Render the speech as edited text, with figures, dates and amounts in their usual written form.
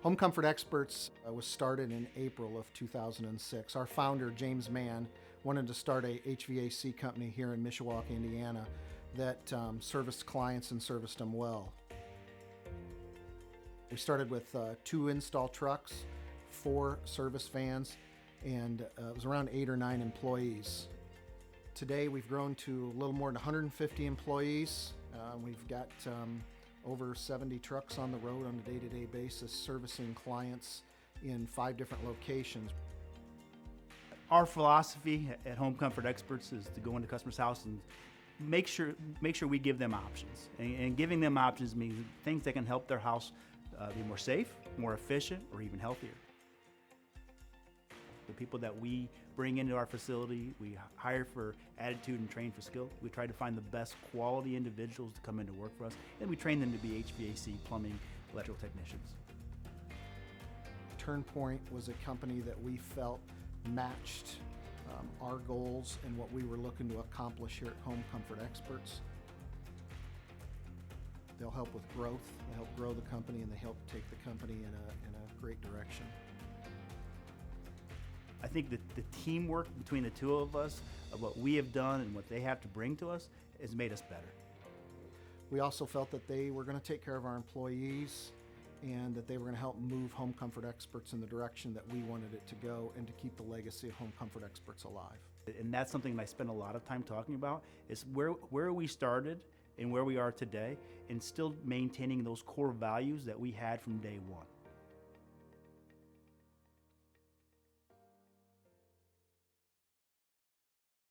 Home Comfort Experts was started in April of 2006. Our founder, James Mann, wanted to start a HVAC company here in Mishawaka, Indiana that serviced clients and serviced them well. We started with 2 install trucks, 4 service vans, and it was around 8 or 9 employees. Today we've grown to a little more than 150 employees. We've got over 70 trucks on the road on a day-to-day basis servicing clients in 5 different locations. Our philosophy at Home Comfort Experts is to go into customers' house and make sure we give them options. And giving them options means things that can help their house be more safe, more efficient, or even healthier. The people that we bring into our facility, we hire for attitude and train for skill. We try to find the best quality individuals to come in to work for us, and we train them to be HVAC, plumbing, electrical technicians. Turnpoint was a company that we felt matched our goals and what we were looking to accomplish here at Home Comfort Experts. They'll help with growth, they help grow the company, and they help take the company in a great direction. I think that the teamwork between the two of us, of what we have done and what they have to bring to us, has made us better. We also felt that they were going to take care of our employees and that they were going to help move Home Comfort Experts in the direction that we wanted it to go and to keep the legacy of Home Comfort Experts alive. And that's something that I spend a lot of time talking about, is where we started and where we are today, and still maintaining those core values that we had from day one.